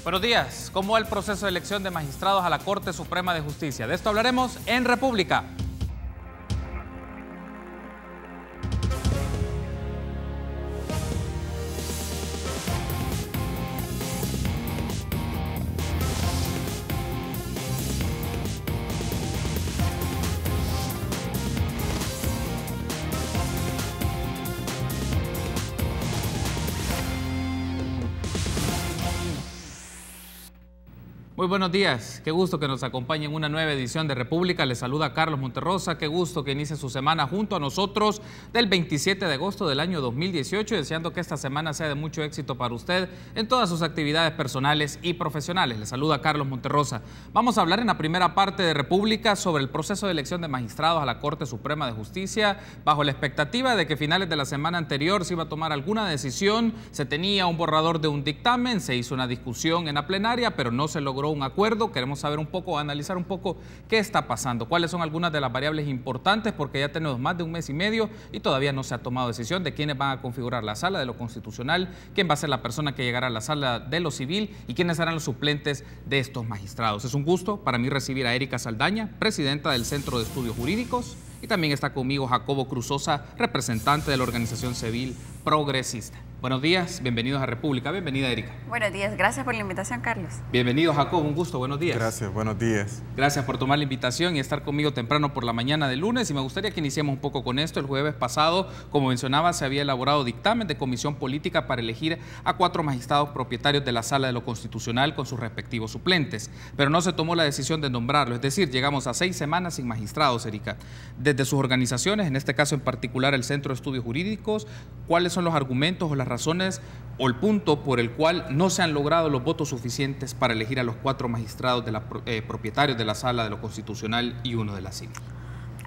Buenos días. ¿Cómo va el proceso de elección de magistrados a la Corte Suprema de Justicia? De esto hablaremos en República. Muy buenos días, qué gusto que nos acompañe en una nueva edición de República. Les saluda Carlos Monterrosa, qué gusto que inicie su semana junto a nosotros del 27 de agosto del año 2018, deseando que esta semana sea de mucho éxito para usted en todas sus actividades personales y profesionales. Les saluda Carlos Monterrosa. Vamos a hablar en la primera parte de República sobre el proceso de elección de magistrados a la Corte Suprema de Justicia, bajo la expectativa de que a finales de la semana anterior se iba a tomar alguna decisión. Se tenía un borrador de un dictamen, se hizo una discusión en la plenaria, pero no se logró un acuerdo. Queremos saber un poco, analizar un poco qué está pasando, cuáles son algunas de las variables importantes, porque ya tenemos más de un mes y medio y todavía no se ha tomado decisión de quiénes van a configurar la sala de lo constitucional, quién va a ser la persona que llegará a la sala de lo civil y quiénes serán los suplentes de estos magistrados. Es un gusto para mí recibir a Erika Saldaña, presidenta del Centro de Estudios Jurídicos, y también está conmigo Jacobo Cruzosa, representante de la Organización Civil Progresista. Buenos días, bienvenidos a República. Bienvenida, Erika. Buenos días, gracias por la invitación, Carlos. Bienvenido, Jacobo, un gusto, buenos días. Gracias, buenos días. Gracias por tomar la invitación y estar conmigo temprano por la mañana de lunes. Y me gustaría que iniciemos un poco con esto. El jueves pasado, como mencionaba, se había elaborado dictamen de comisión política para elegir a 4 magistrados propietarios de la Sala de lo Constitucional con sus respectivos suplentes. Pero no se tomó la decisión de nombrarlo, es decir, llegamos a 6 semanas sin magistrados, Erika. Desde sus organizaciones, en este caso en particular el Centro de Estudios Jurídicos, ¿cuáles son los argumentos o las razones o el punto por el cual no se han logrado los votos suficientes para elegir a los 4 magistrados propietarios de la Sala de lo Constitucional y 1 de la Civil?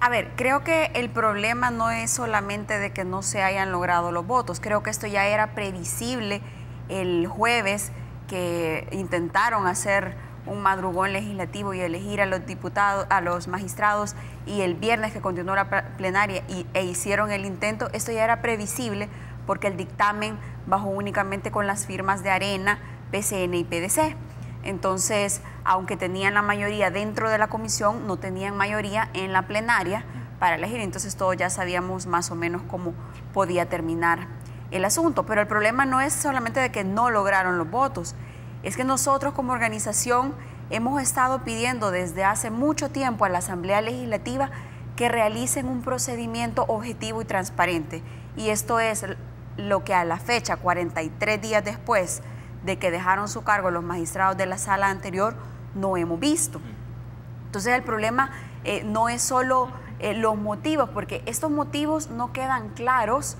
A ver, creo que el problema no es solamente de que no se hayan logrado los votos. Creo que esto ya era previsible el jueves, que intentaron hacer un madrugón legislativo y elegir a los diputados, a los magistrados, y el viernes que continuó la plenaria e hicieron el intento. Esto ya era previsible porque el dictamen bajó únicamente con las firmas de Arena, PCN y PDC. Entonces, aunque tenían la mayoría dentro de la comisión, no tenían mayoría en la plenaria para elegir. Entonces, todos ya sabíamos más o menos cómo podía terminar el asunto. Pero el problema no es solamente de que no lograron los votos, es que nosotros como organización hemos estado pidiendo desde hace mucho tiempo a la Asamblea Legislativa que realicen un procedimiento objetivo y transparente. Y esto es lo que a la fecha, 43 días después de que dejaron su cargo los magistrados de la sala anterior, no hemos visto. Entonces el problema no es solo los motivos, porque estos motivos no quedan claros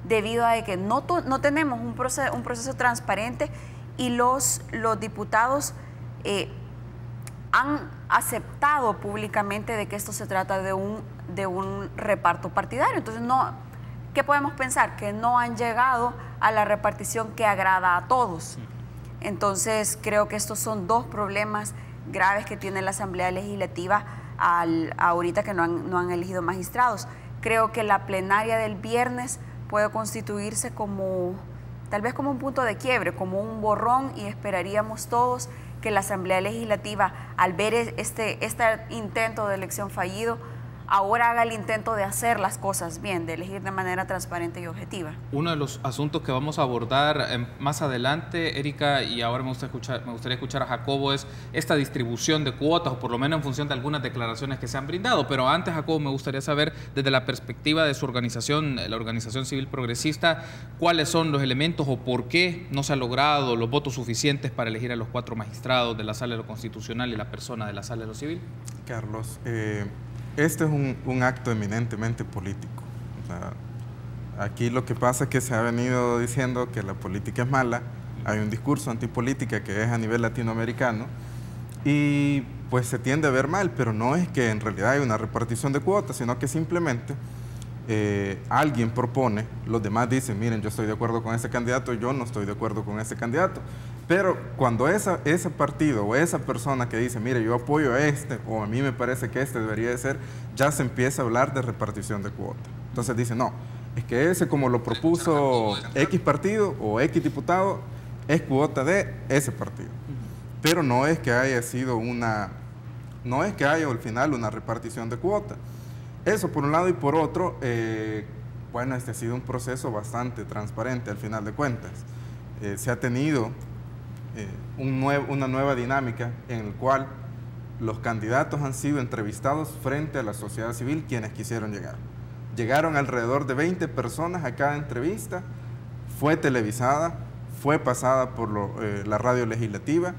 debido a que no tenemos un proceso transparente, y los diputados han aceptado públicamente de que esto se trata de un reparto partidario. Entonces, ¿qué podemos pensar? Que no han llegado a la repartición que agrada a todos. Entonces, creo que estos son 2 problemas graves que tiene la Asamblea Legislativa ahorita, que no han elegido magistrados. Creo que la plenaria del viernes puede constituirse tal vez como un punto de quiebre, como un borrón, y esperaríamos todos que la Asamblea Legislativa, al ver este intento de elección fallido, ahora haga el intento de hacer las cosas bien, de elegir de manera transparente y objetiva. Uno de los asuntos que vamos a abordar más adelante, Erika, y ahora me gustaría escuchar a Jacobo, es esta distribución de cuotas, o por lo menos en función de algunas declaraciones que se han brindado. Pero antes, Jacobo, me gustaría saber, desde la perspectiva de su organización, la Organización Civil Progresista, cuáles son los elementos o por qué no se han logrado los votos suficientes para elegir a los 4 magistrados de la Sala de lo Constitucional y la persona de la Sala de lo Civil. Carlos, este es un acto eminentemente político. O sea, aquí lo que pasa es que se ha venido diciendo que la política es mala, hay un discurso antipolítica que es a nivel latinoamericano, y pues se tiende a ver mal, pero no es que en realidad hay una repartición de cuotas, sino que simplemente alguien propone, los demás dicen, miren, yo estoy de acuerdo con ese candidato, yo no estoy de acuerdo con ese candidato. Pero cuando ese partido o esa persona que dice, mire, yo apoyo a este, o a mí me parece que este debería de ser, ya se empieza a hablar de repartición de cuotas. Entonces dice, no, es que ese, como lo propuso X partido o X diputado, es cuota de ese partido. Pero no es que haya sido no es que haya al final una repartición de cuotas. Eso por un lado, y por otro, bueno, este ha sido un proceso bastante transparente al final de cuentas. Se ha tenido una nueva dinámica en la cual los candidatos han sido entrevistados frente a la sociedad civil, quienes quisieron llegar. Llegaron alrededor de 20 personas a cada entrevista, fue televisada, fue pasada por la radio legislativa,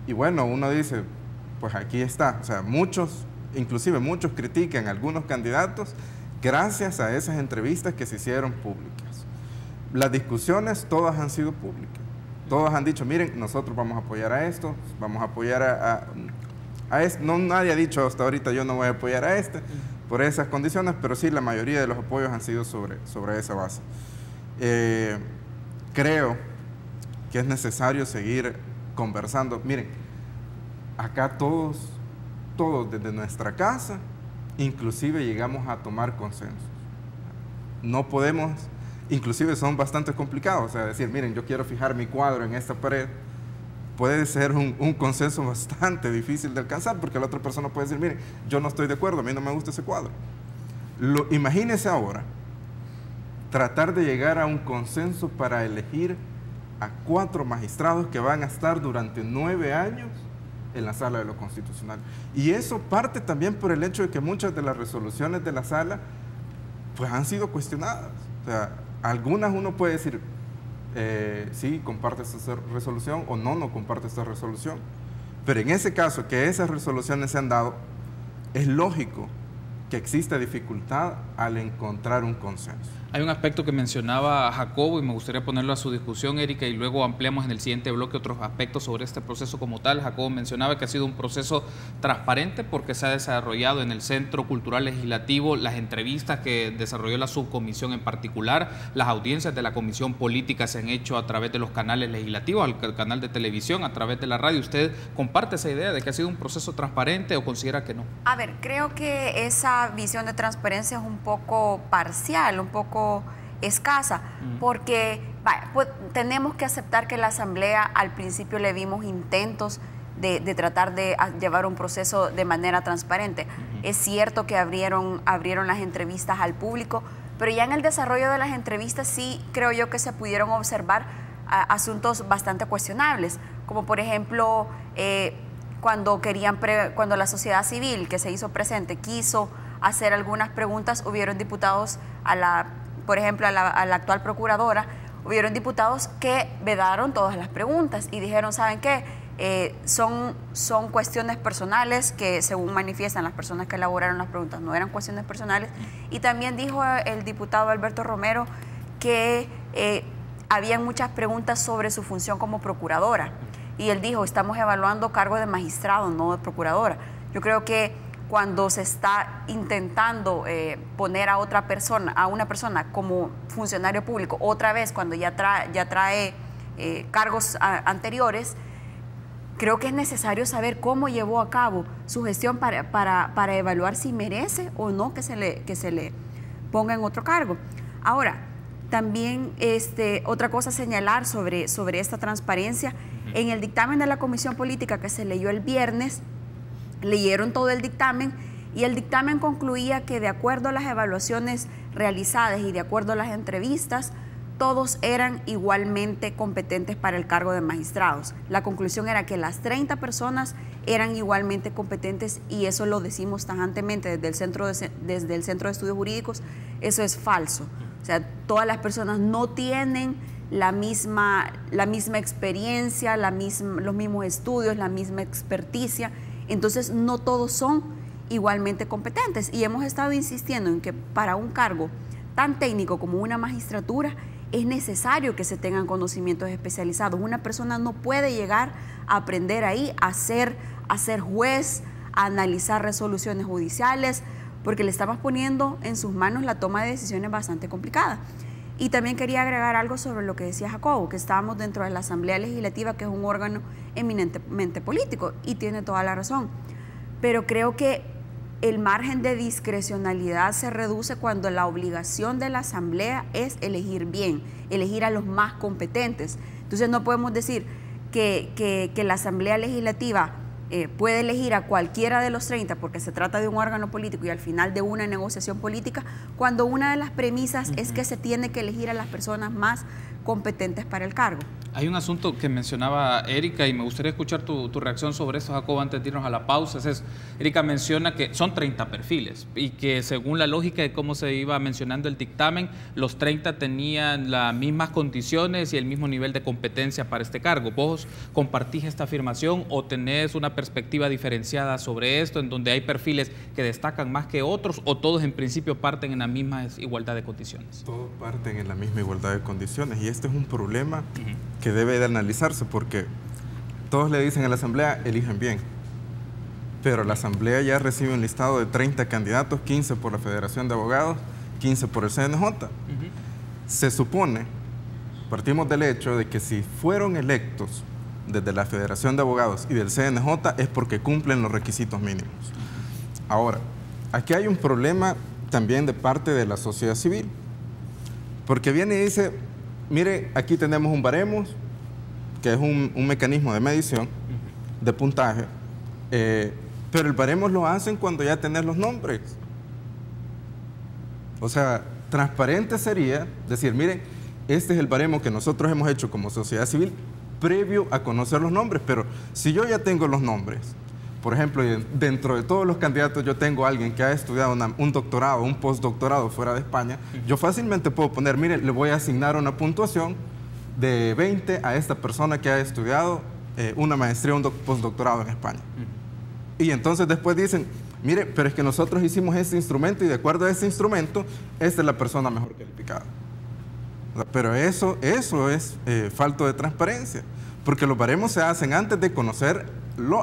y bueno, uno dice, pues aquí está. O sea, inclusive muchos critican a algunos candidatos gracias a esas entrevistas que se hicieron públicas. Las discusiones todas han sido públicas. Todos han dicho, miren, nosotros vamos a apoyar a esto, vamos a apoyar a esto. No, nadie ha dicho hasta ahorita yo no voy a apoyar a este por esas condiciones, pero sí la mayoría de los apoyos han sido sobre esa base. Creo que es necesario seguir conversando. Miren, acá todos desde nuestra casa, inclusive llegamos a tomar consensos. No podemos, inclusive son bastante complicados, o sea, decir, miren, yo quiero fijar mi cuadro en esta pared, puede ser un consenso bastante difícil de alcanzar, porque la otra persona puede decir, miren, yo no estoy de acuerdo, a mí no me gusta ese cuadro. Imagínense ahora, tratar de llegar a un consenso para elegir a 4 magistrados que van a estar durante 9 años en la Sala de lo Constitucional. Y eso parte también por el hecho de que muchas de las resoluciones de la Sala pues han sido cuestionadas. O sea, algunas uno puede decir, sí, comparte esta resolución, o no comparte esta resolución. Pero en ese caso, que esas resoluciones se han dado, es lógico que exista dificultad al encontrar un consenso. Hay un aspecto que mencionaba Jacobo y me gustaría ponerlo a su discusión, Erika, y luego ampliamos en el siguiente bloque otros aspectos sobre este proceso como tal. Jacobo mencionaba que ha sido un proceso transparente porque se ha desarrollado en el Centro Cultural Legislativo, las entrevistas que desarrolló la subcomisión en particular, las audiencias de la Comisión Política se han hecho a través de los canales legislativos, el canal de televisión, a través de la radio. ¿Usted comparte esa idea de que ha sido un proceso transparente o considera que no? A ver, creo que esa visión de transparencia es un poco parcial, un poco escasa, porque pues, tenemos que aceptar que la Asamblea al principio le vimos intentos de tratar de llevar un proceso de manera transparente. Es cierto que abrieron las entrevistas al público, pero ya en el desarrollo de las entrevistas sí creo yo que se pudieron observar asuntos bastante cuestionables, como por ejemplo cuando la sociedad civil que se hizo presente quiso hacer algunas preguntas, hubieron diputados por ejemplo, a la actual procuradora, hubieron diputados que vedaron todas las preguntas y dijeron, ¿saben qué? Son cuestiones personales que según manifiestan las personas que elaboraron las preguntas, no eran cuestiones personales. Y también dijo el diputado Alberto Romero que habían muchas preguntas sobre su función como procuradora. Y él dijo, estamos evaluando cargo de magistrado, no de procuradora. Yo creo que cuando se está intentando poner a una persona como funcionario público, otra vez cuando ya trae cargos anteriores, creo que es necesario saber cómo llevó a cabo su gestión para evaluar si merece o no que se le ponga en otro cargo. Ahora, también otra cosa a señalar sobre esta transparencia, en el dictamen de la Comisión Política que se leyó el viernes, leyeron todo el dictamen y el dictamen concluía que de acuerdo a las evaluaciones realizadas y de acuerdo a las entrevistas, todos eran igualmente competentes para el cargo de magistrados. La conclusión era que las 30 personas eran igualmente competentes y eso lo decimos tajantemente desde el Centro de Estudios Jurídicos, eso es falso. O sea, todas las personas no tienen la misma experiencia, los mismos estudios, la misma experticia. Entonces, no todos son igualmente competentes y hemos estado insistiendo en que para un cargo tan técnico como una magistratura es necesario que se tengan conocimientos especializados. Una persona no puede llegar a aprender ahí a ser juez, a analizar resoluciones judiciales, porque le estamos poniendo en sus manos la toma de decisiones bastante complicada. Y también quería agregar algo sobre lo que decía Jacobo, que estábamos dentro de la Asamblea Legislativa, que es un órgano eminentemente político, y tiene toda la razón. Pero creo que el margen de discrecionalidad se reduce cuando la obligación de la Asamblea es elegir bien, elegir a los más competentes. Entonces no podemos decir que la Asamblea Legislativa puede elegir a cualquiera de los 30 porque se trata de un órgano político y al final de una negociación política, cuando una de las premisas es que se tiene que elegir a las personas más competentes para el cargo. Hay un asunto que mencionaba Erika y me gustaría escuchar tu reacción sobre eso, Jacobo, antes de irnos a la pausa. Erika menciona que son 30 perfiles y que según la lógica de cómo se iba mencionando el dictamen, los 30 tenían las mismas condiciones y el mismo nivel de competencia para este cargo. ¿Vos compartís esta afirmación o tenés una perspectiva diferenciada sobre esto, en donde hay perfiles que destacan más que otros o todos en principio parten en la misma igualdad de condiciones? Todos parten en la misma igualdad de condiciones y este es un problema que debe de analizarse porque todos le dicen a la Asamblea, eligen bien, pero la Asamblea ya recibe un listado de 30 candidatos, 15 por la Federación de Abogados, 15 por el CNJ. Se supone, partimos del hecho de que si fueron electos desde la Federación de Abogados y del CNJ es porque cumplen los requisitos mínimos. Ahora, aquí hay un problema también de parte de la sociedad civil, porque viene y dice, mire, aquí tenemos un baremos, que es un mecanismo de medición, de puntaje, pero el baremos lo hacen cuando ya tenés los nombres. O sea, transparente sería decir, miren, este es el baremo que nosotros hemos hecho como sociedad civil previo a conocer los nombres, pero si yo ya tengo los nombres, por ejemplo, dentro de todos los candidatos yo tengo a alguien que ha estudiado un doctorado, un postdoctorado fuera de España, yo fácilmente puedo poner, mire, le voy a asignar una puntuación de 20 a esta persona que ha estudiado una maestría o un postdoctorado en España. Y entonces después dicen, mire, pero es que nosotros hicimos este instrumento y de acuerdo a este instrumento, esta es la persona mejor calificada. Pero eso es falto de transparencia, porque los baremos se hacen antes de conocer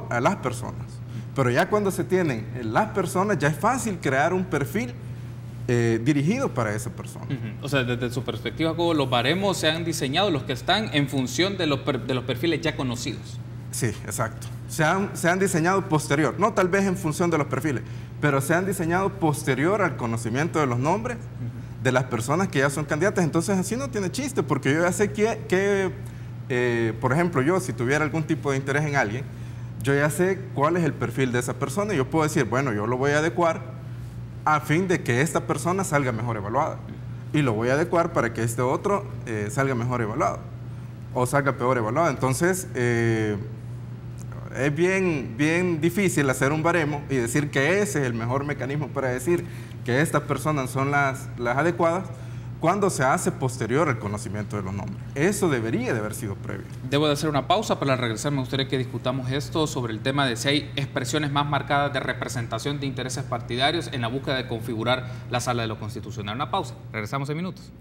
a las personas. Pero ya cuando se tienen las personas, ya es fácil crear un perfil dirigido para esa persona. O sea, desde su perspectiva, ¿cómo los baremos se han diseñado, los que están en función de los perfiles ya conocidos? Sí, exacto. Se han diseñado posterior, no tal vez en función de los perfiles, pero se han diseñado posterior al conocimiento de los nombres de las personas que ya son candidatas. Entonces así no tiene chiste, porque yo ya sé por ejemplo, yo si tuviera algún tipo de interés en alguien, yo ya sé cuál es el perfil de esa persona y yo puedo decir, bueno, yo lo voy a adecuar a fin de que esta persona salga mejor evaluada y lo voy a adecuar para que este otro salga mejor evaluado o salga peor evaluado. Entonces es bien difícil hacer un baremo y decir que ese es el mejor mecanismo para decir que estas personas son las adecuadas cuando se hace posterior al conocimiento de los nombres. Eso debería de haber sido previo. Debo de hacer una pausa. Para regresar me gustaría que discutamos esto sobre el tema de si hay expresiones más marcadas de representación de intereses partidarios en la búsqueda de configurar la Sala de lo Constitucional. Una pausa. Regresamos en minutos.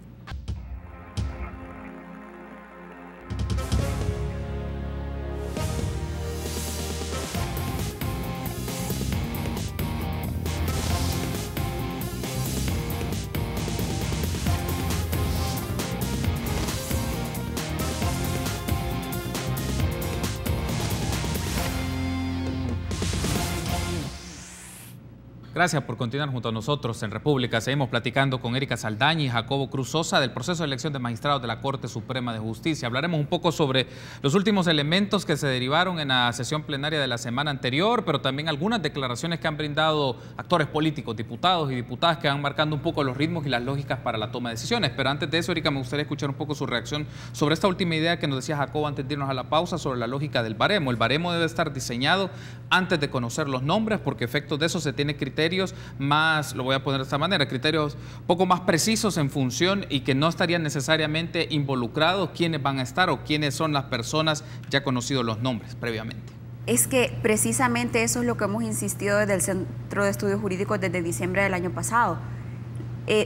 Gracias por continuar junto a nosotros en República. Seguimos platicando con Erika Saldaña y Jacobo Cruz Sosa del proceso de elección de magistrados de la Corte Suprema de Justicia. Hablaremos un poco sobre los últimos elementos que se derivaron en la sesión plenaria de la semana anterior, pero también algunas declaraciones que han brindado actores políticos, diputados y diputadas que van marcando un poco los ritmos y las lógicas para la toma de decisiones. Pero antes de eso, Erika, me gustaría escuchar un poco su reacción sobre esta última idea que nos decía Jacobo antes de irnos a la pausa sobre la lógica del baremo. El baremo debe estar diseñado antes de conocer los nombres, porque efectos de eso se tiene criterios más, lo voy a poner de esta manera, criterios poco más precisos en función y que no estarían necesariamente involucrados quiénes van a estar o quiénes son las personas ya conocidos los nombres previamente. Es que precisamente eso es lo que hemos insistido desde el Centro de Estudios Jurídicos desde diciembre del año pasado.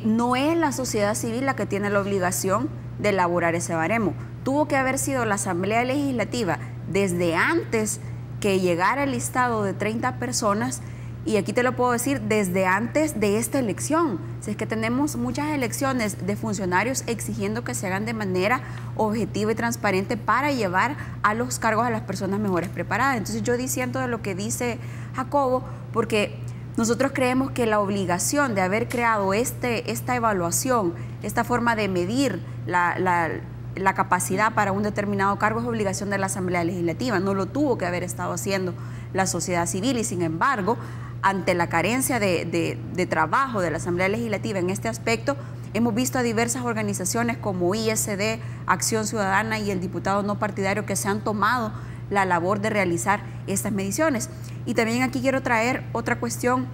No es la sociedad civil la que tiene la obligación de elaborar ese baremo. Tuvo que haber sido la Asamblea Legislativa desde antes que llegara el listado de 30 personas. Y aquí te lo puedo decir desde antes de esta elección. Si es que tenemos muchas elecciones de funcionarios exigiendo que se hagan de manera objetiva y transparente para llevar a los cargos a las personas mejores preparadas. Entonces yo diciendo de lo que dice Jacobo, porque nosotros creemos que la obligación de haber creado esta evaluación, esta forma de medir la capacidad para un determinado cargo es obligación de la Asamblea Legislativa, no lo tuvo que haber estado haciendo la sociedad civil, y sin embargo, ante la carencia de trabajo de la Asamblea Legislativa en este aspecto, hemos visto a diversas organizaciones como ISD, Acción Ciudadana y el diputado no partidario que se han tomado la labor de realizar estas mediciones. Y también aquí quiero traer otra cuestión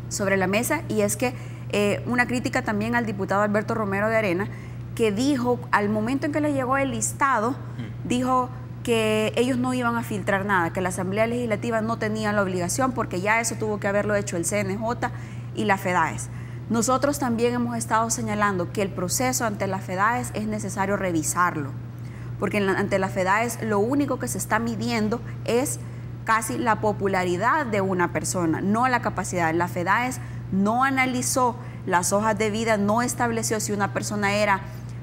sobre la mesa, y es que una crítica también al diputado Alberto Romero de Arena, que dijo, al momento en que le llegó el listado, dijo que ellos no iban a filtrar nada, que la Asamblea Legislativa no tenía la obligación porque ya eso tuvo que haberlo hecho el CNJ y la FEDAES. Nosotros también hemos estado señalando que el proceso ante la FEDAES es necesario revisarlo, porque ante la FEDAES lo único que se está midiendo es casi la popularidad de una persona, no la capacidad. La FEDAES no analizó las hojas de vida, no estableció si una persona era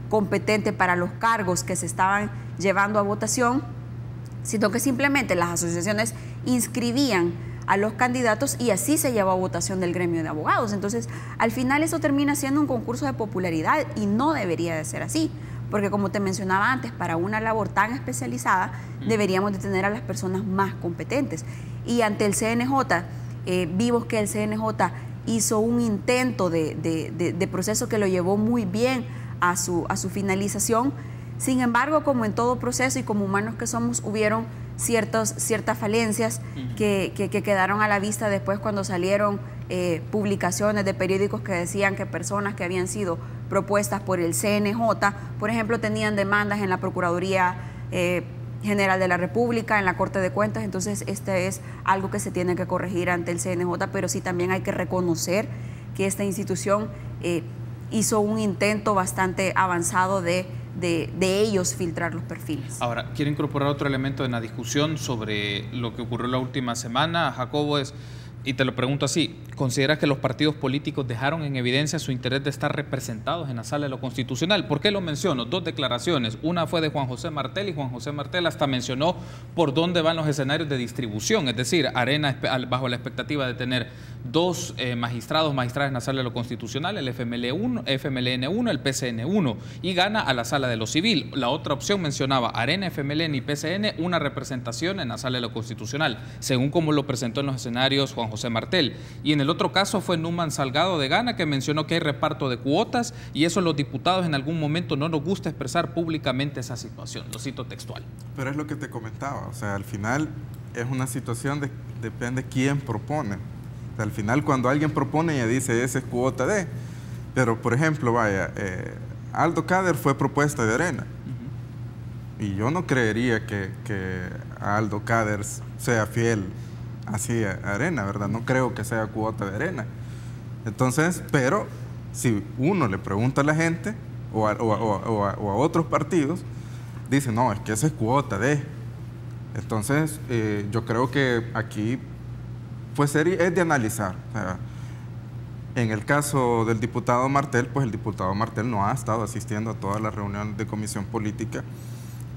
competente para los cargos que se estaban llevando a votación, sino que simplemente las asociaciones inscribían a los candidatos y así se llevó a votación del gremio de abogados. Entonces, al final eso termina siendo un concurso de popularidad y no debería de ser así, porque como te mencionaba antes, para una labor tan especializada deberíamos de tener a las personas más competentes. Y ante el CNJ, vimos que el CNJ hizo un intento de proceso que lo llevó muy bien a su finalización. Sin embargo, como en todo proceso y como humanos que somos, hubieron ciertas falencias que quedaron a la vista después cuando salieron publicaciones de periódicos que decían que personas que habían sido propuestas por el CNJ, por ejemplo, tenían demandas en la Procuraduría General de la República, en la Corte de Cuentas. Entonces, este es algo que se tiene que corregir ante el CNJ, pero sí también hay que reconocer que esta institución hizo un intento bastante avanzado de ellos filtrar los perfiles. Ahora, quiero incorporar otro elemento en la discusión sobre lo que ocurrió la última semana, Jacobo, y te lo pregunto así, ¿consideras que los partidos políticos dejaron en evidencia su interés de estar representados en la Sala de lo Constitucional? ¿Por qué lo menciono? Dos declaraciones, una fue de Juan José Martel, y Juan José Martel hasta mencionó por dónde van los escenarios de distribución, es decir, Arena bajo la expectativa de tener dos magistradas en la Sala de lo Constitucional, el FMLN1, el PCN1, y gana a la Sala de lo Civil. La otra opción mencionaba Arena, FMLN y PCN, una representación en la Sala de lo Constitucional, según como lo presentó en los escenarios Juan José Martel. Y en el otro caso fue Numan Salgado de Gana, que mencionó que hay reparto de cuotas, y eso los diputados en algún momento no nos gusta expresar públicamente esa situación. Lo cito textual. Pero es lo que te comentaba, o sea, al final es una situación depende quién propone. O sea, al final cuando alguien propone ya dice esa es cuota de, pero por ejemplo, vaya, Aldo Cader fue propuesta de Arena, y yo no creería que Aldo Cader sea fiel así a Arena, ¿verdad? No creo que sea cuota de Arena. Entonces, pero si uno le pregunta a la gente o a otros partidos, dicen, no, es que esa es cuota de. Entonces, yo creo que aquí pues es de analizar. O sea, en el caso del diputado Martel, pues el diputado Martel no ha estado asistiendo a todas las reuniones de comisión política,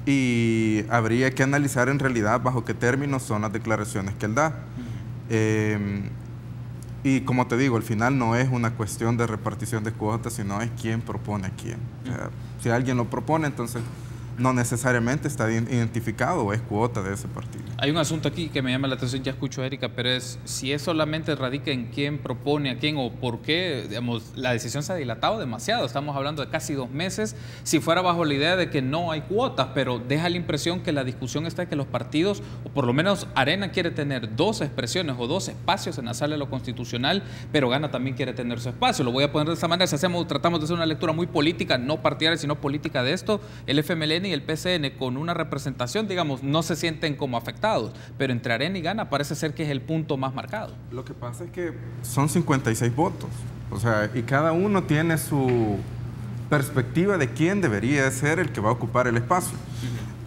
y habría que analizar en realidad bajo qué términos son las declaraciones que él da. Y como te digo, al final no es una cuestión de repartición de cuotas, sino es quién propone a quién. O sea, si alguien lo propone, entonces no necesariamente está identificado o es cuota de ese partido. Hay un asunto aquí que me llama la atención, ya escucho a Erika, pero es si es solamente radica en quién propone a quién o por qué, digamos, la decisión se ha dilatado demasiado. Estamos hablando de casi 2 meses, si fuera bajo la idea de que no hay cuotas, pero deja la impresión que la discusión está en que los partidos, o por lo menos Arena quiere tener 2 expresiones o 2 espacios en la Sala de lo Constitucional, pero Gana también quiere tener su espacio. Lo voy a poner de esta manera, si tratamos de hacer una lectura muy política, no partidaria, sino política de esto, el FMLN y el PCN con una representación, digamos, no se sienten como afectados, pero entre Arena y Gana parece ser que es el punto más marcado. Lo que pasa es que son 56 votos, o sea, y cada uno tiene su perspectiva de quién debería ser el que va a ocupar el espacio.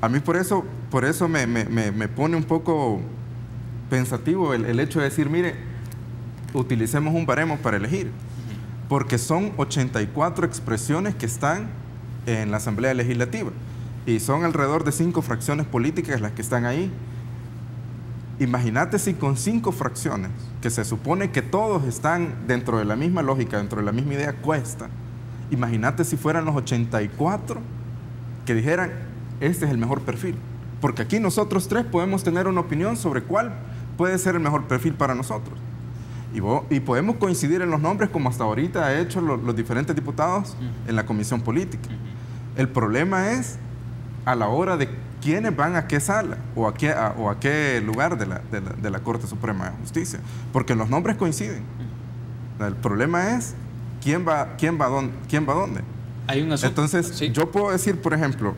A mí por eso me pone un poco pensativo el hecho de decir, mire, utilicemos un baremo para elegir, porque son 84 expresiones que están en la Asamblea Legislativa, y son alrededor de 5 fracciones políticas las que están ahí. Imagínate si con 5 fracciones, que se supone que todos están dentro de la misma lógica, dentro de la misma idea, cuesta. Imagínate si fueran los 84 que dijeran, este es el mejor perfil. Porque aquí nosotros 3 podemos tener una opinión sobre cuál puede ser el mejor perfil para nosotros. Y podemos coincidir en los nombres como hasta ahorita han hecho los diferentes diputados en la comisión política. El problema es a la hora de quiénes van a qué sala o a qué lugar de la Corte Suprema de Justicia. Porque los nombres coinciden. El problema es quién va dónde. Hay un asunto. Entonces, ¿sí? Yo puedo decir, por ejemplo,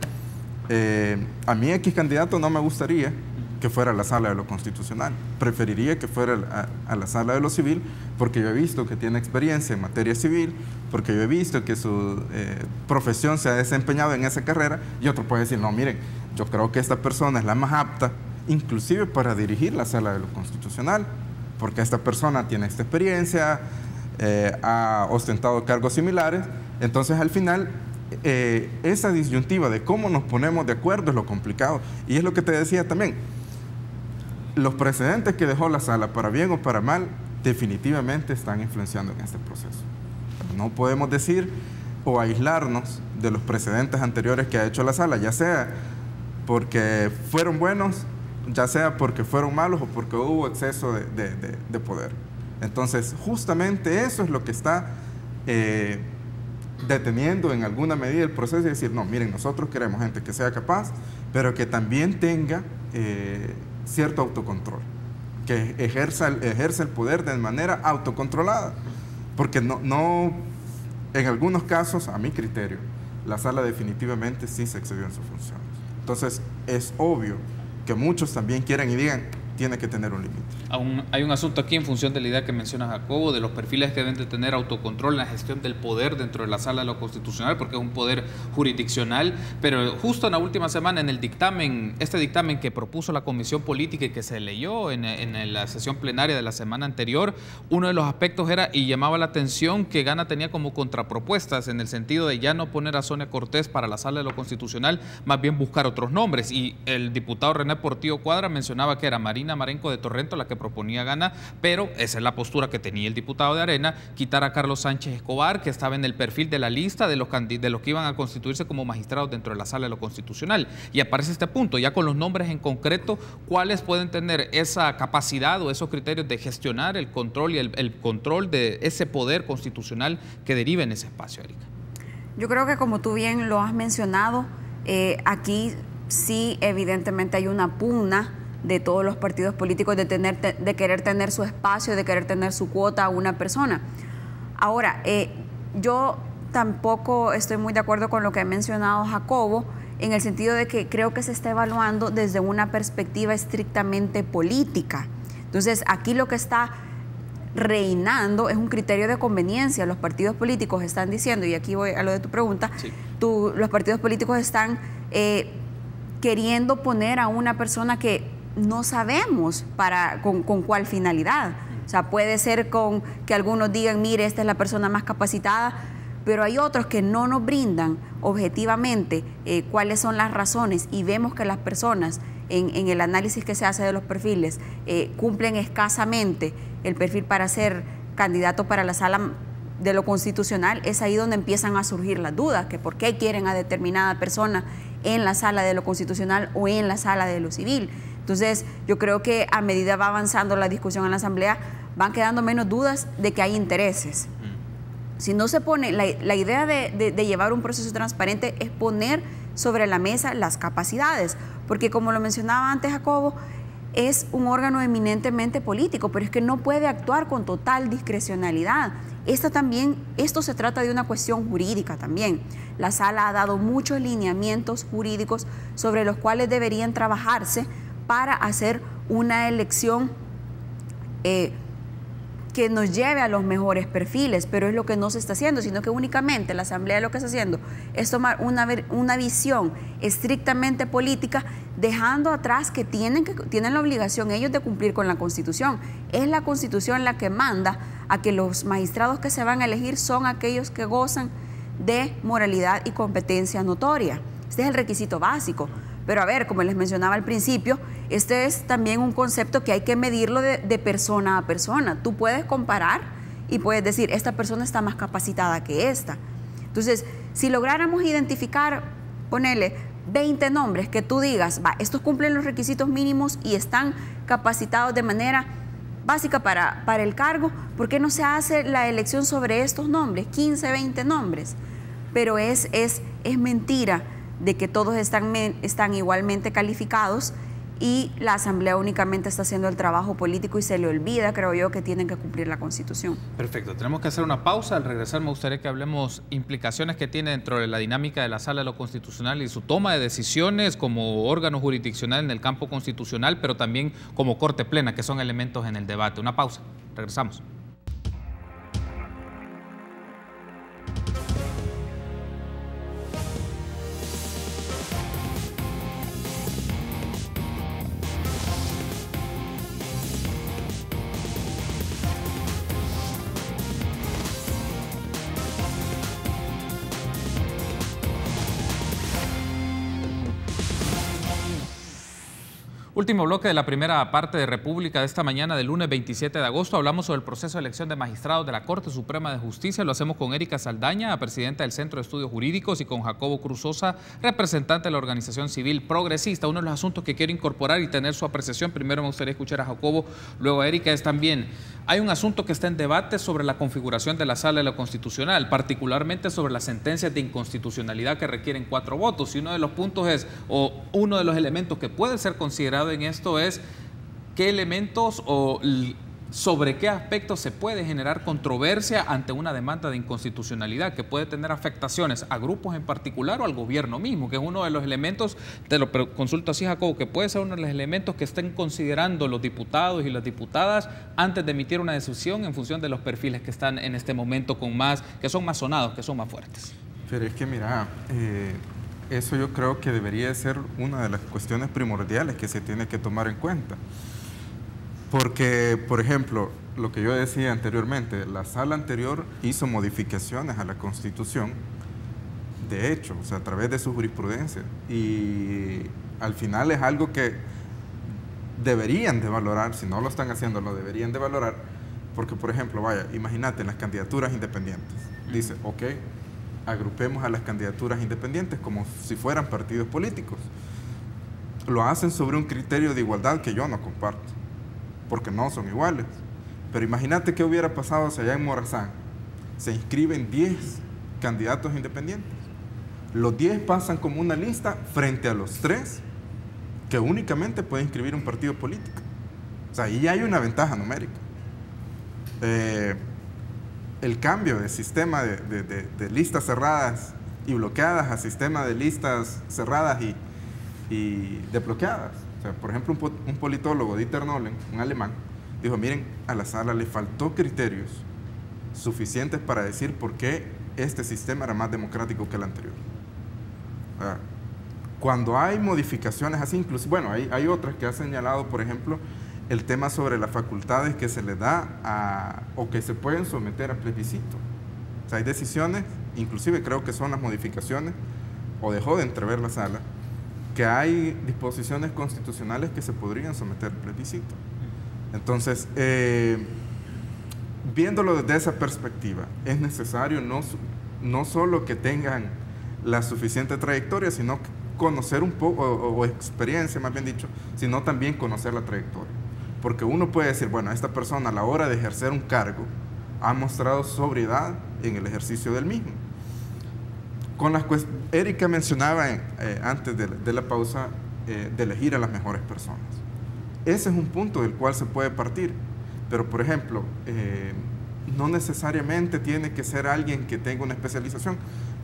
a mí X candidato no me gustaría que fuera a la sala de lo constitucional. Preferiría que fuera a la sala de lo civil, porque yo he visto que tiene experiencia en materia civil, porque yo he visto que su profesión se ha desempeñado en esa carrera, y otro puede decir, no, miren, yo creo que esta persona es la más apta, inclusive para dirigir la sala de lo constitucional, porque esta persona tiene esta experiencia, ha ostentado cargos similares. Entonces, al final, esa disyuntiva de cómo nos ponemos de acuerdo es lo complicado. Y es lo que te decía también. Los precedentes que dejó la sala, para bien o para mal, definitivamente están influenciando en este proceso. No podemos decir o aislarnos de los precedentes anteriores que ha hecho la sala, ya sea porque fueron buenos, ya sea porque fueron malos o porque hubo exceso de poder. Entonces, justamente eso es lo que está deteniendo en alguna medida el proceso y decir, no, miren, nosotros queremos gente que sea capaz, pero que también tenga cierto autocontrol, que ejerza el poder de manera autocontrolada, porque no, en algunos casos, a mi criterio, la sala definitivamente sí se excedió en sus funciones. Entonces, es obvio que muchos también quieren y digan, tiene que tener un límite. Hay un asunto aquí en función de la idea que menciona Jacobo, de los perfiles que deben de tener autocontrol en la gestión del poder dentro de la sala de lo constitucional, porque es un poder jurisdiccional, pero justo en la última semana, en el dictamen, este dictamen que propuso la Comisión Política y que se leyó en la sesión plenaria de la semana anterior, uno de los aspectos era, y llamaba la atención, que Gana tenía como contrapropuestas en el sentido de ya no poner a Sonia Cortés para la sala de lo constitucional, más bien buscar otros nombres, y el diputado René Portillo Cuadra mencionaba que era Marina Marenco de Torrento la que proponía Gana, pero esa es la postura que tenía el diputado de Arena, quitar a Carlos Sánchez Escobar, que estaba en el perfil de la lista de los que iban a constituirse como magistrados dentro de la sala de lo constitucional. Y aparece este punto, ya con los nombres en concreto, ¿cuáles pueden tener esa capacidad o esos criterios de gestionar el control y el control de ese poder constitucional que deriva en ese espacio, Erika? Yo creo que, como tú bien lo has mencionado, aquí sí evidentemente hay una pugna de todos los partidos políticos de querer tener su espacio, de querer tener su cuota a una persona. Ahora, yo tampoco estoy muy de acuerdo con lo que ha mencionado Jacobo, en el sentido de que creo que se está evaluando desde una perspectiva estrictamente política. Entonces, aquí lo que está reinando es un criterio de conveniencia. Los partidos políticos están diciendo, y aquí voy a lo de tu pregunta, sí. Los partidos políticos están queriendo poner a una persona que no sabemos con cuál finalidad. O sea, puede ser con que algunos digan, mire, esta es la persona más capacitada, pero hay otros que no nos brindan objetivamente cuáles son las razones, y vemos que las personas en el análisis que se hace de los perfiles cumplen escasamente el perfil para ser candidato para la sala de lo constitucional. Es ahí donde empiezan a surgir las dudas, que por qué quieren a determinada persona en la sala de lo constitucional o en la sala de lo civil. Entonces, yo creo que a medida va avanzando la discusión en la Asamblea, van quedando menos dudas de que hay intereses. Si no se pone, la idea de llevar un proceso transparente es poner sobre la mesa las capacidades, porque como lo mencionaba antes Jacobo, es un órgano eminentemente político, pero es que no puede actuar con total discrecionalidad. Esto se trata de una cuestión jurídica también. La sala ha dado muchos lineamientos jurídicos sobre los cuales deberían trabajarse para hacer una elección que nos lleve a los mejores perfiles, pero es lo que no se está haciendo, sino que únicamente la Asamblea lo que está haciendo es tomar una visión estrictamente política, dejando atrás que tienen la obligación ellos de cumplir con la Constitución. Es la Constitución la que manda a que los magistrados que se van a elegir son aquellos que gozan de moralidad y competencia notoria. Este es el requisito básico. Pero a ver, como les mencionaba al principio, este es también un concepto que hay que medirlo de persona a persona. Tú puedes comparar y puedes decir, esta persona está más capacitada que esta. Entonces, si lográramos identificar, ponele 20 nombres que tú digas, va, estos cumplen los requisitos mínimos y están capacitados de manera básica para el cargo, ¿por qué no se hace la elección sobre estos nombres? 15, 20 nombres. Pero es mentira de que todos están igualmente calificados y la Asamblea únicamente está haciendo el trabajo político y se le olvida, creo yo, que tienen que cumplir la Constitución. Perfecto, tenemos que hacer una pausa. Al regresar me gustaría que hablemos implicaciones que tiene dentro de la dinámica de la Sala de lo Constitucional y su toma de decisiones como órgano jurisdiccional en el campo constitucional, pero también como Corte Plena, que son elementos en el debate. Una pausa, regresamos. Último bloque de la primera parte de República de esta mañana del lunes 27 de agosto. Hablamos sobre el proceso de elección de magistrados de la Corte Suprema de Justicia. Lo hacemos con Erika Saldaña, presidenta del Centro de Estudios Jurídicos, y con Jacobo Cruz Sosa, representante de la organización civil progresista. Uno de los asuntos que quiero incorporar y tener su apreciación, primero me gustaría escuchar a Jacobo, luego a Erika, es también, hay un asunto que está en debate sobre la configuración de la Sala de lo Constitucional, particularmente sobre las sentencias de inconstitucionalidad que requieren 4 votos. Y uno de los puntos es, o uno de los elementos que puede ser considerado en esto es qué elementos o sobre qué aspectos se puede generar controversia ante una demanda de inconstitucionalidad que puede tener afectaciones a grupos en particular o al gobierno mismo, que es uno de los elementos, te lo consulto así, Jacobo, que puede ser uno de los elementos que estén considerando los diputados y las diputadas antes de emitir una decisión en función de los perfiles que están en este momento que son más sonados, que son más fuertes. Pero es que mira, eso yo creo que debería ser una de las cuestiones primordiales que se tiene que tomar en cuenta. Porque, por ejemplo, lo que yo decía anteriormente, la sala anterior hizo modificaciones a la Constitución, de hecho, o sea, a través de su jurisprudencia. Y al final es algo que deberían de valorar, si no lo están haciendo, lo deberían de valorar, porque, por ejemplo, vaya, imagínate, en las candidaturas independientes, dice, ok, agrupemos a las candidaturas independientes como si fueran partidos políticos. Lo hacen sobre un criterio de igualdad que yo no comparto, porque no son iguales. Pero imagínate qué hubiera pasado si allá en Morazán se inscriben 10 candidatos independientes. Los 10 pasan como una lista frente a los 3 que únicamente puede inscribir un partido político. O sea, ahí hay una ventaja numérica. El cambio de sistema de listas cerradas y bloqueadas a sistema de listas cerradas y desbloqueadas. O sea, por ejemplo, un politólogo, Dieter Nolen, un alemán, dijo, miren, a la sala le faltó criterios suficientes para decir por qué este sistema era más democrático que el anterior. Cuando hay modificaciones así, incluso, bueno, hay otras que ha señalado, por ejemplo, el tema sobre las facultades que se le da o que se pueden someter a plebiscito. O sea, hay decisiones, inclusive creo que son las modificaciones, o dejó de entrever la sala, que hay disposiciones constitucionales que se podrían someter a plebiscito. Entonces, viéndolo desde esa perspectiva, es necesario no solo que tengan la suficiente trayectoria, sino conocer un poco, o experiencia más bien dicho, sino también conocer la trayectoria. Porque uno puede decir, bueno, esta persona a la hora de ejercer un cargo ha mostrado sobriedad en el ejercicio del mismo. Erika mencionaba antes de la pausa de elegir a las mejores personas. Ese es un punto del cual se puede partir. Pero, por ejemplo, no necesariamente tiene que ser alguien que tenga una especialización,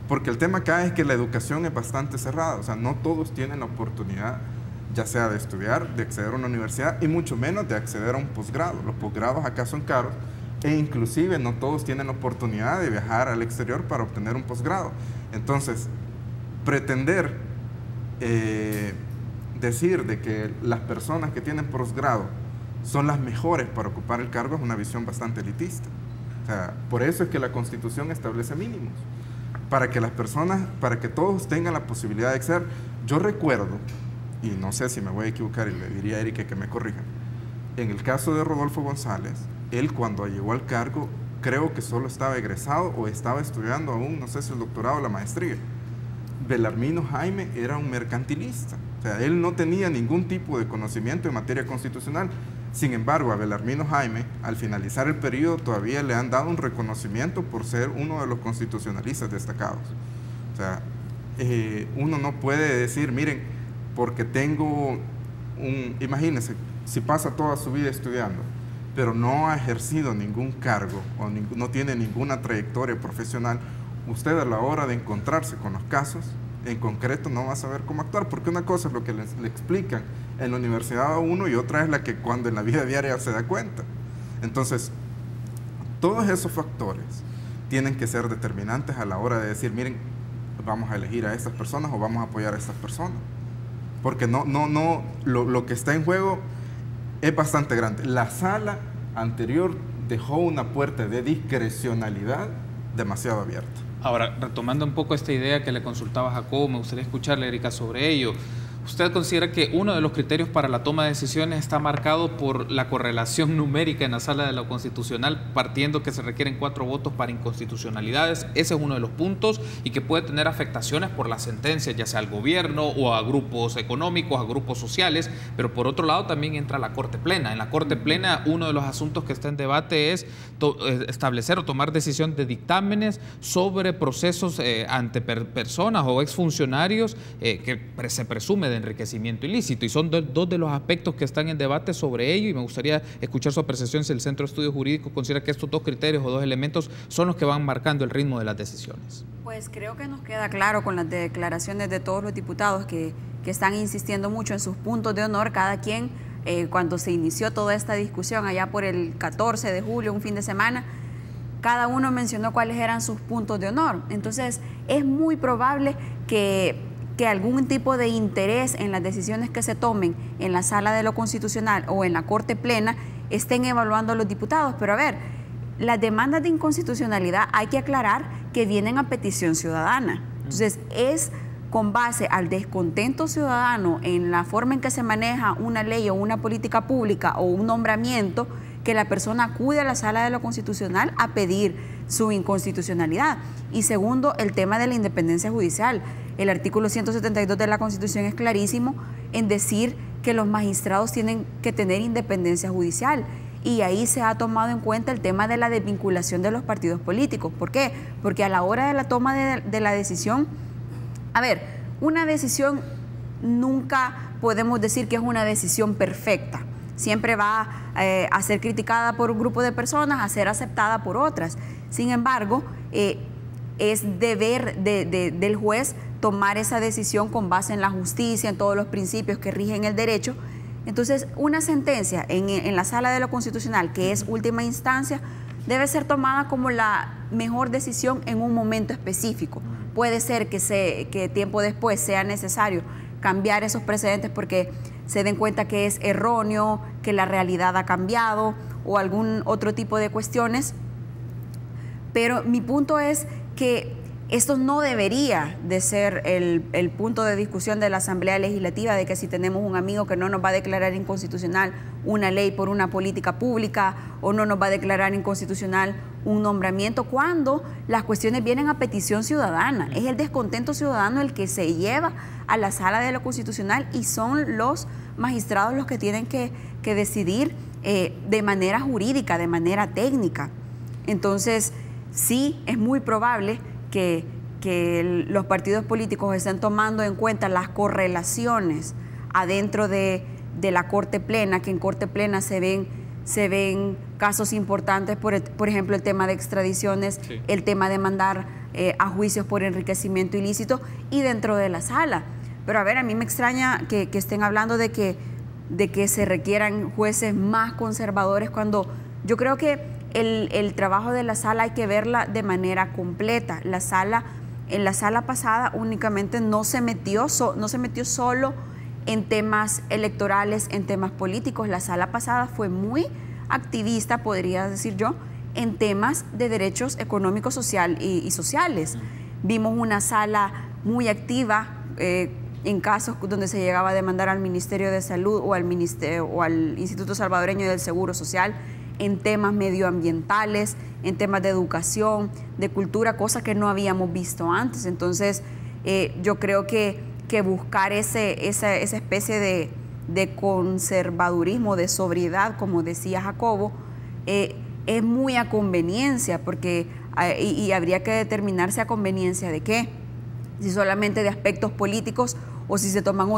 porque el tema acá es que la educación es bastante cerrada. O sea, no todos tienen la oportunidad, ya sea de estudiar, de acceder a una universidad y mucho menos de acceder a un posgrado. Los posgrados acá son caros e inclusive no todos tienen la oportunidad de viajar al exterior para obtener un posgrado. Entonces, pretender decir de que las personas que tienen posgrado son las mejores para ocupar el cargo es una visión bastante elitista. O sea, por eso es que la Constitución establece mínimos, para que las personas, para que todos tengan la posibilidad de acceder. Yo recuerdo y no sé si me voy a equivocar y le diría a Erika que me corrija, en el caso de Rodolfo González, él cuando llegó al cargo, creo que solo estaba egresado o estaba estudiando aún, no sé si el doctorado o la maestría. Belarmino Jaime era un mercantilista, o sea, él no tenía ningún tipo de conocimiento en materia constitucional. Sin embargo, a Belarmino Jaime, al finalizar el periodo, todavía le han dado un reconocimiento por ser uno de los constitucionalistas destacados. O sea, uno no puede decir, miren, porque tengo imagínense, si pasa toda su vida estudiando, pero no ha ejercido ningún cargo o no tiene ninguna trayectoria profesional, usted a la hora de encontrarse con los casos, en concreto no va a saber cómo actuar, porque una cosa es lo que le explican en la universidad a uno y otra es la que cuando en la vida diaria se da cuenta. Entonces, todos esos factores tienen que ser determinantes a la hora de decir, miren, vamos a elegir a estas personas o vamos a apoyar a estas personas. Porque lo que está en juego es bastante grande. La sala anterior dejó una puerta de discrecionalidad demasiado abierta. Ahora, retomando un poco esta idea que le consultaba a Jacobo, me gustaría escucharle, Erika, sobre ello. ¿Usted considera que uno de los criterios para la toma de decisiones está marcado por la correlación numérica en la sala de lo constitucional, partiendo que se requieren 4 votos para inconstitucionalidades? Ese es uno de los puntos y que puede tener afectaciones por las sentencias, ya sea al gobierno o a grupos económicos, a grupos sociales, pero por otro lado también entra la Corte Plena. En la Corte Plena uno de los asuntos que está en debate es establecer o tomar decisión de dictámenes sobre procesos ante personas o exfuncionarios que se presume de enriquecimiento ilícito, y son dos de los aspectos que están en debate sobre ello, y me gustaría escuchar su apreciación si el Centro de Estudios Jurídicos considera que estos 2 criterios o 2 elementos son los que van marcando el ritmo de las decisiones. Pues creo que nos queda claro con las declaraciones de todos los diputados que están insistiendo mucho en sus puntos de honor, cada quien, cuando se inició toda esta discusión allá por el 14 de julio, un fin de semana, cada uno mencionó cuáles eran sus puntos de honor. Entonces es muy probable que algún tipo de interés en las decisiones que se tomen en la Sala de lo Constitucional o en la Corte Plena estén evaluando a los diputados. Pero a ver, las demandas de inconstitucionalidad hay que aclarar que vienen a petición ciudadana. Entonces es con base al descontento ciudadano en la forma en que se maneja una ley o una política pública o un nombramiento que la persona acude a la Sala de lo Constitucional a pedir su inconstitucionalidad. Y segundo, el tema de la independencia judicial. El artículo 172 de la Constitución es clarísimo en decir que los magistrados tienen que tener independencia judicial, y ahí se ha tomado en cuenta el tema de la desvinculación de los partidos políticos. ¿Por qué? Porque a la hora de la toma de la decisión, a ver, una decisión nunca podemos decir que es una decisión perfecta. Siempre va a ser criticada por un grupo de personas, a ser aceptada por otras. Sin embargo, es deber del juez tomar esa decisión con base en la justicia, en todos los principios que rigen el derecho. Entonces, una sentencia en la Sala de lo Constitucional, que es última instancia, debe ser tomada como la mejor decisión en un momento específico. Puede ser que tiempo después sea necesario cambiar esos precedentes porque se den cuenta que es erróneo, que la realidad ha cambiado o algún otro tipo de cuestiones. Pero mi punto es que esto no debería de ser el punto de discusión de la Asamblea Legislativa, de que si tenemos un amigo que no nos va a declarar inconstitucional una ley por una política pública o no nos va a declarar inconstitucional un nombramiento, cuando las cuestiones vienen a petición ciudadana. Es el descontento ciudadano el que se lleva a la Sala de lo Constitucional y son los magistrados los que tienen que decidir de manera jurídica, de manera técnica. Entonces, sí, es muy probable que los partidos políticos estén tomando en cuenta las correlaciones adentro de la Corte Plena, que en Corte Plena se ven casos importantes, por ejemplo, el tema de extradiciones, sí, el tema de mandar a juicios por enriquecimiento ilícito y dentro de la sala. Pero a ver, a mí me extraña que estén hablando de que se requieran jueces más conservadores, cuando yo creo que el trabajo de la sala hay que verla de manera completa. En la sala pasada únicamente no se metió solo en temas electorales, en temas políticos. La sala pasada fue muy activista, podría decir yo, en temas de derechos económicos y sociales. Vimos una sala muy activa en casos donde se llegaba a demandar al Ministerio de Salud o al Instituto Salvadoreño del Seguro Social, en temas medioambientales, en temas de educación, de cultura, cosas que no habíamos visto antes. Entonces, yo creo que buscar esa especie de conservadurismo, de sobriedad, como decía Jacobo, es muy a conveniencia, porque y habría que determinarse a conveniencia de qué, si solamente de aspectos políticos o si se toman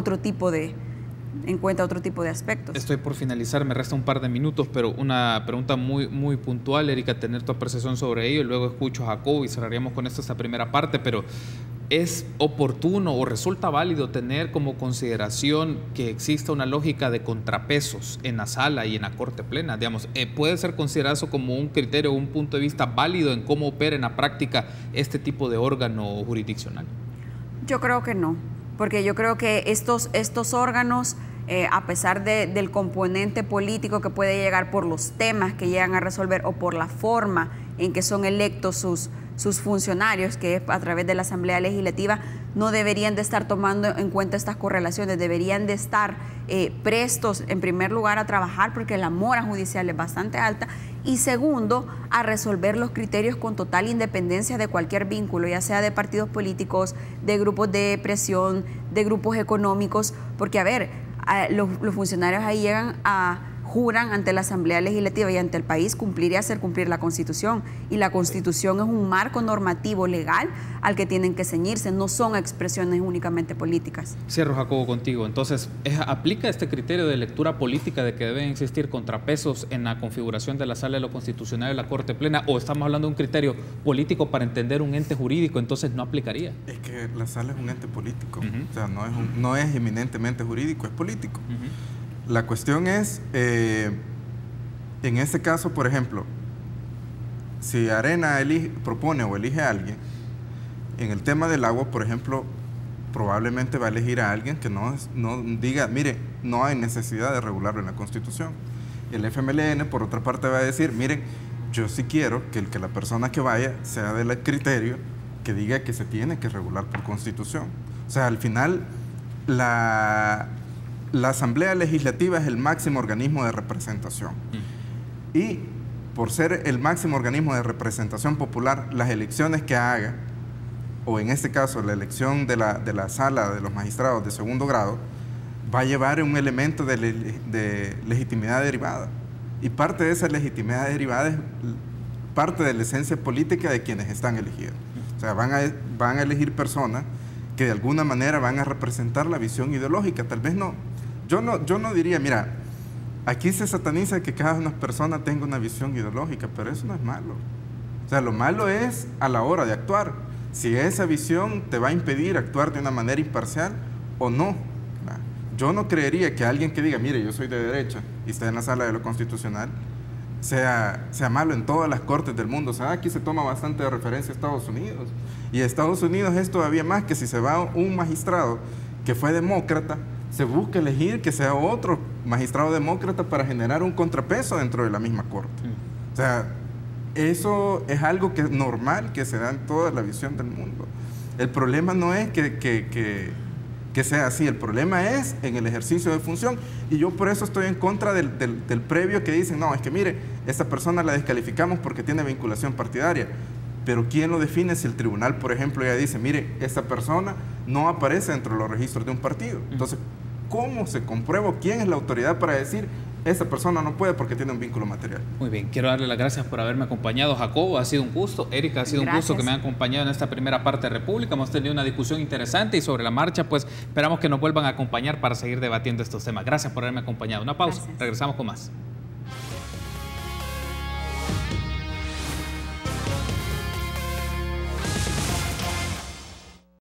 en cuenta otro tipo de aspectos. Estoy por finalizar, me resta un par de minutos, pero una pregunta muy puntual, Erika, tener tu apreciación sobre ello, y luego escucho a Jacobo y cerraríamos con esta primera parte, pero ¿es oportuno o resulta válido tener como consideración que exista una lógica de contrapesos en la sala y en la Corte Plena? Digamos, ¿puede ser considerado eso como un criterio o un punto de vista válido en cómo opera en la práctica este tipo de órgano jurisdiccional? Yo creo que no, porque yo creo que estos órganos, a pesar del componente político que puede llegar por los temas que llegan a resolver o por la forma en que son electos sus funcionarios, que es a través de la Asamblea Legislativa, no deberían de estar tomando en cuenta estas correlaciones, deberían de estar prestos, en primer lugar, a trabajar porque la mora judicial es bastante alta, y segundo, a resolver los criterios con total independencia de cualquier vínculo, ya sea de partidos políticos, de grupos de presión, de grupos económicos, porque, a ver, los funcionarios ahí juran ante la Asamblea Legislativa y ante el país cumplir y hacer cumplir la Constitución. Y la Constitución es un marco normativo legal al que tienen que ceñirse, no son expresiones únicamente políticas. Cierro, Jacobo, contigo. Entonces, ¿aplica este criterio de lectura política de que deben existir contrapesos en la configuración de la Sala de lo Constitucional de la Corte Plena? ¿O estamos hablando de un criterio político para entender un ente jurídico, entonces no aplicaría? Es que la Sala es un ente político, o sea, no es eminentemente jurídico, es político. La cuestión es, en este caso, por ejemplo, si Arena propone o elige a alguien, en el tema del agua, por ejemplo, probablemente va a elegir a alguien que no diga, mire, no hay necesidad de regularlo en la Constitución. El FMLN, por otra parte, va a decir, miren, yo sí quiero que la persona que vaya sea del criterio que diga que se tiene que regular por Constitución. O sea, al final, la Asamblea Legislativa es el máximo organismo de representación. Y por ser el máximo organismo de representación popular, las elecciones que haga, o en este caso la elección de la sala de los magistrados de segundo grado, va a llevar un elemento de legitimidad derivada. Y parte de esa legitimidad derivada es parte de la esencia política de quienes están elegidos. O sea, van a elegir personas que de alguna manera van a representar la visión ideológica. Tal vez no. Yo no diría, mira, aquí se sataniza que cada una persona tenga una visión ideológica, pero eso no es malo. O sea, lo malo es a la hora de actuar. Si esa visión te va a impedir actuar de una manera imparcial o no. Yo no creería que alguien que diga, mire, yo soy de derecha y está en la Sala de lo Constitucional, sea malo en todas las cortes del mundo. O sea, aquí se toma bastante de referencia a Estados Unidos. Y Estados Unidos es todavía más que si se va un magistrado que fue demócrata, se busca elegir que sea otro magistrado demócrata para generar un contrapeso dentro de la misma corte. O sea, eso es algo que es normal, que se da en toda la visión del mundo. El problema no es que sea así, el problema es en el ejercicio de función, y yo por eso estoy en contra del previo que dicen, no, es que mire, esta persona la descalificamos porque tiene vinculación partidaria. Pero ¿quién lo define si el tribunal, por ejemplo, ya dice, mire, esta persona no aparece dentro de los registros de un partido? Entonces, ¿cómo se comprueba? ¿Quién es la autoridad para decir, esta persona no puede porque tiene un vínculo material? Muy bien, quiero darle las gracias por haberme acompañado, Jacobo, ha sido un gusto. Erika, ha sido un gusto que me hayan acompañado en esta primera parte de República. Hemos tenido una discusión interesante y sobre la marcha, pues esperamos que nos vuelvan a acompañar para seguir debatiendo estos temas. Gracias por haberme acompañado. Una pausa, regresamos con más.